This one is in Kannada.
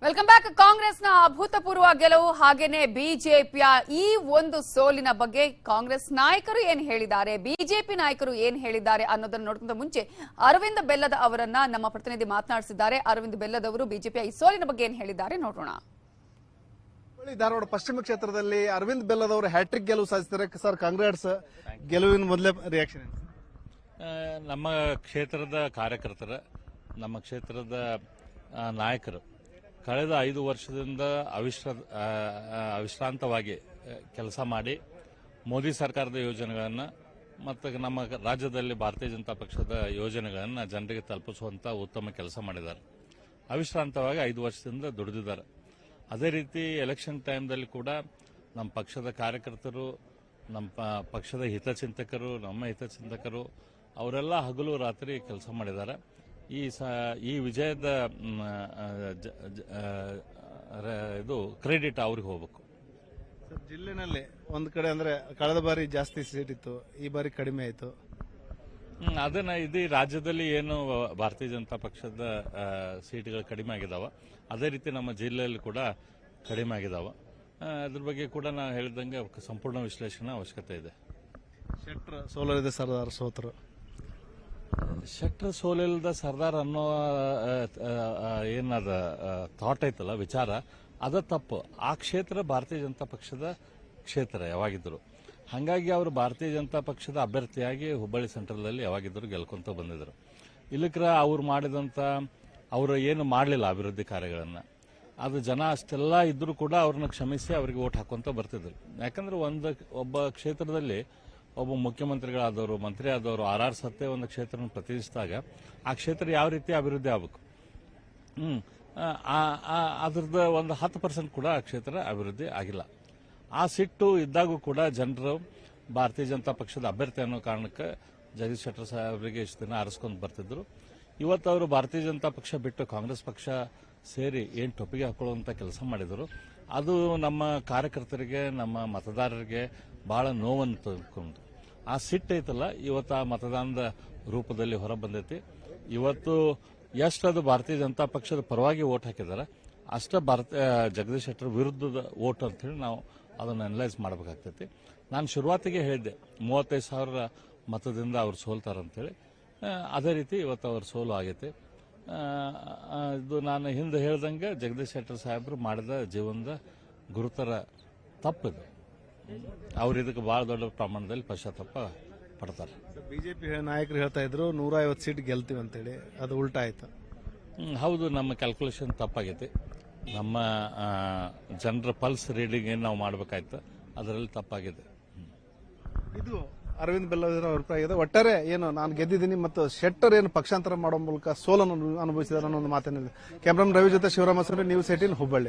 Welcome back. ಕಾಂಗ್ರೆಸ್ನ ಅಭೂತಪೂರ್ವ ಗೆಲುವು ಹಾಗೇನೆ ಬಿಜೆಪಿಯ ಈ ಒಂದು ಸೋಲಿನ ಬಗ್ಗೆ ಕಾಂಗ್ರೆಸ್ ನಾಯಕರು ಏನ್ ಹೇಳಿದ್ದಾರೆ, ಬಿಜೆಪಿ ನಾಯಕರು ಏನ್ ಹೇಳಿದ್ದಾರೆ ಅನ್ನೋದನ್ನ ನೋಡ್ಕೊಂಡ ಮುಂಚೆ ಅರವಿಂದ್ ಬೆಲ್ಲದ ಅವರನ್ನ ನಮ್ಮ ಪ್ರತಿನಿಧಿ ಮಾತನಾಡಿಸಿದ್ದಾರೆ. ಅರವಿಂದ್ ಬೆಲ್ಲದ್ ಅವರು ಬಿಜೆಪಿಯ ಈ ಸೋಲಿನ ಬಗ್ಗೆ ಏನ್ ಹೇಳಿದ್ದಾರೆ ನೋಡೋಣ. ಧಾರವಾಡ ಪಶ್ಚಿಮ ಕ್ಷೇತ್ರದಲ್ಲಿ ಅರವಿಂದ್ ಬೆಲ್ಲದ್ ಅವರು ಹ್ಯಾಟ್ರಿಕ್ ಗೆಲುವು ಸಾಧಿಸಿದ್ದಾರೆ. ಸರ್, ಕಾಂಗ್ರೆಸ್ ಗೆಲುವಿನ ಮೊದಲೇ ರಿಯಾಕ್ಷನ್ ಏನು? ನಮ್ಮ ಕ್ಷೇತ್ರದ ಕಾರ್ಯಕರ್ತರ, ನಮ್ಮ ಕ್ಷೇತ್ರದ ನಾಯಕರು ಕಳೆದ 5 ವರ್ಷದಿಂದ ಅವಿಶ್ರಾಂತವಾಗಿ ಕೆಲಸ ಮಾಡಿ ಮೋದಿ ಸರ್ಕಾರದ ಯೋಜನೆಗಳನ್ನು ಮತ್ತು ನಮ್ಮ ರಾಜ್ಯದಲ್ಲಿ ಭಾರತೀಯ ಜನತಾ ಪಕ್ಷದ ಯೋಜನೆಗಳನ್ನು ಜನರಿಗೆ ತಲುಪಿಸುವಂಥ ಉತ್ತಮ ಕೆಲಸ ಮಾಡಿದ್ದಾರೆ. ಅವಿಶ್ರಾಂತವಾಗಿ 5 ವರ್ಷದಿಂದ ದುಡಿದಿದ್ದಾರೆ. ಅದೇ ರೀತಿ ಎಲೆಕ್ಷನ್ ಟೈಮ್ದಲ್ಲಿ ಕೂಡ ನಮ್ಮ ಪಕ್ಷದ ಕಾರ್ಯಕರ್ತರು, ನಮ್ಮ ಪಕ್ಷದ ಹಿತಚಿಂತಕರು, ನಮ್ಮ ಹಿತಚಿಂತಕರು ಅವರೆಲ್ಲ ಹಗಲು ರಾತ್ರಿ ಕೆಲಸ ಮಾಡಿದ್ದಾರೆ. ಈ ವಿಜಯದ ಇದು ಕ್ರೆಡಿಟ್ ಅವ್ರಿಗೆ ಹೋಗಬೇಕು. ಜಿಲ್ಲೆನಲ್ಲಿ ಒಂದ್ ಕಡೆ ಅಂದ್ರೆ ಕಳೆದ ಬಾರಿ ಜಾಸ್ತಿ ಸೀಟ್ ಇತ್ತು, ಈ ಬಾರಿ ಕಡಿಮೆ ಆಯಿತು. ಅದನ್ನ ಇಡೀ ರಾಜ್ಯದಲ್ಲಿ ಏನು ಭಾರತೀಯ ಜನತಾ ಪಕ್ಷದ ಸೀಟ್ಗಳು ಕಡಿಮೆ ಆಗಿದಾವ, ಅದೇ ರೀತಿ ನಮ್ಮ ಜಿಲ್ಲೆಯಲ್ಲಿ ಕೂಡ ಕಡಿಮೆ ಆಗಿದಾವ. ಅದ್ರ ಬಗ್ಗೆ ಕೂಡ ನಾವು ಹೇಳಿದಂಗೆ ಸಂಪೂರ್ಣ ವಿಶ್ಲೇಷಣೆ ಅವಶ್ಯಕತೆ ಇದೆ. ಶೆಟ್ರ್ ಸೋಲರಿದೆ, ಸರ್ದಾರ್ ಸೋತರು. ಶೆಟ್ರ್ ಸೋಲಿಲ್ಲದ ಸರ್ದಾರ್ ಅನ್ನೋ ಏನದ ಥಾಟ್ ಐತಲ್ಲ, ವಿಚಾರ, ಅದ ತಪ್ಪು. ಆ ಕ್ಷೇತ್ರ ಭಾರತೀಯ ಜನತಾ ಪಕ್ಷದ ಕ್ಷೇತ್ರ ಯಾವಾಗಿದ್ದರು. ಹಾಗಾಗಿ ಅವರು ಭಾರತೀಯ ಜನತಾ ಪಕ್ಷದ ಅಭ್ಯರ್ಥಿಯಾಗಿ ಹುಬ್ಬಳ್ಳಿ ಸೆಂಟ್ರಲ್ನಲ್ಲಿ ಯಾವಾಗಿದ್ದರು ಗೆಲ್ಕೊಂತ ಬಂದಿದ್ರು. ಇಲ್ಲಕ್ರ ಅವ್ರು ಮಾಡಿದಂಥ ಅವರು ಏನು ಮಾಡಲಿಲ್ಲ ಅಭಿವೃದ್ಧಿ ಕಾರ್ಯಗಳನ್ನು, ಅದು ಜನ ಅಷ್ಟೆಲ್ಲ ಇದ್ರೂ ಕೂಡ ಅವ್ರನ್ನ ಕ್ಷಮಿಸಿ ಅವರಿಗೆ ಓಟ್ ಹಾಕೊಂತ ಬರ್ತಿದ್ರು. ಯಾಕಂದ್ರೆ ಒಬ್ಬ ಕ್ಷೇತ್ರದಲ್ಲಿ ಒಬ್ಬ ಮುಖ್ಯಮಂತ್ರಿಗಳಾದವರು, ಮಂತ್ರಿ ಆದವರು 6 ಸತ್ತೆ ಒಂದು ಕ್ಷೇತ್ರನ ಪ್ರತಿನಿಧಿಸಿದಾಗ ಆ ಕ್ಷೇತ್ರ ಯಾವ ರೀತಿ ಅಭಿವೃದ್ಧಿ ಆಗಬೇಕು, ಅದ್ರದ್ದು ಒಂದು 10% ಕೂಡ ಆ ಕ್ಷೇತ್ರ ಅಭಿವೃದ್ಧಿ ಆಗಿಲ್ಲ. ಆ ಸಿಟ್ಟು ಇದ್ದಾಗೂ ಕೂಡ ಜನರು ಭಾರತೀಯ ಜನತಾ ಪಕ್ಷದ ಅಭ್ಯರ್ಥಿ ಅನ್ನೋ ಕಾರಣಕ್ಕೆ ಜಗದೀಶ್ ಶೆಟ್ಟರ್ ಸಾಹೇಬರಿಗೆ ಇಷ್ಟು ದಿನ ಆರಿಸ್ಕೊಂಡು ಬರ್ತಿದ್ರು. ಇವತ್ತು ಅವರು ಭಾರತೀಯ ಜನತಾ ಪಕ್ಷ ಬಿಟ್ಟು ಕಾಂಗ್ರೆಸ್ ಪಕ್ಷ ಸೇರಿ ಏನು ಟೊಪ್ಪಿಗೆ ಹಾಕೊಳ್ಳುವಂಥ ಕೆಲಸ ಮಾಡಿದರು. ಅದು ನಮ್ಮ ಕಾರ್ಯಕರ್ತರಿಗೆ, ನಮ್ಮ ಮತದಾರರಿಗೆ ಬಹಳ ನೋವನ್ನು ತಂದುಕೊಂಡು ಆ ಸಿಟ್ಟು ಐತಲ್ಲ, ಇವತ್ತು ಆ ಮತದಾನದ ರೂಪದಲ್ಲಿ ಹೊರ ಬಂದೈತಿ. ಇವತ್ತು ಎಷ್ಟದು ಭಾರತೀಯ ಜನತಾ ಪಕ್ಷದ ಪರವಾಗಿ ಓಟ್ ಹಾಕಿದ್ದಾರೆ, ಅಷ್ಟ ಜಗದೀಶ್ ಶೆಟ್ಟರ್ ವಿರುದ್ಧದ ಓಟ್ ಅಂತೇಳಿ ನಾವು ಅದನ್ನು ಅನಲೈಸ್ ಮಾಡಬೇಕಾಗ್ತೈತಿ. ನಾನು ಶುರುವಾತಿಗೆ ಹೇಳಿದ್ದೆ 35,000 ಮತದಿಂದ ಅವ್ರು ಸೋಲ್ತಾರಂತೇಳಿ. ಅದೇ ರೀತಿ ಇವತ್ತು ಅವ್ರ ಸೋಲು ಆಗೈತೆ. ಇದು ನಾನು ಹಿಂದೆ ಹೇಳ್ದಂಗೆ ಜಗದೀಶ್ ಶೆಟ್ಟರ್ ಸಾಹೇಬರು ಮಾಡಿದ ಜೀವನದ ಗುರುತರ ತಪ್ಪಿದೆ. ಅವ್ರು ಇದಕ್ಕೆ ಬಹಳ ದೊಡ್ಡ ಪ್ರಮಾಣದಲ್ಲಿ ಪಶ್ಚಾತ್ತಾಪ ಪಡ್ತಾರೆ. ಬಿಜೆಪಿ ನಾಯಕರು ಹೇಳ್ತಾ ಇದ್ರು 150 ಸೀಟ್ ಗೆಲ್ತೀವಿ ಅಂತೇಳಿ, ಅದು ಉಲ್ಟಾ ಆಯ್ತು. ಹೌದು, ನಮ್ಮ ಕ್ಯಾಲ್ಕುಲೇಷನ್ ತಪ್ಪಾಗೈತಿ. ನಮ್ಮ ಜನರ ಪಲ್ಸ್ ರೀಡಿಂಗ್ ಏನು ನಾವು ಮಾಡಬೇಕಾಯ್ತು, ಅದರಲ್ಲಿ ತಪ್ಪಾಗಿದೆ. ಇದು ಅರವಿಂದ್ ಬೆಲ್ಲದ ಅಭಿಪ್ರಾಯ ಇದೆ. ಒಟ್ಟಾರೆ ಏನು ನಾನು ಗೆದ್ದಿದ್ದೀನಿ ಮತ್ತು ಶೆಟ್ಟರ್ ಏನು ಪಕ್ಷಾಂತರ ಮಾಡೋ ಮೂಲಕ ಸೋಲನ್ನು ಅನುಭವಿಸಿದಾರೆ ಅನ್ನೋ ಒಂದು ಮಾತೇನಿದೆ. ಕ್ಯಾಮ್ರಾಮನ್ ರವಿ ಜೊತೆ ಶಿವರಾಮ ನ್ಯೂಸ್ 18 ಹುಬ್ಬಳ್ಳಿ.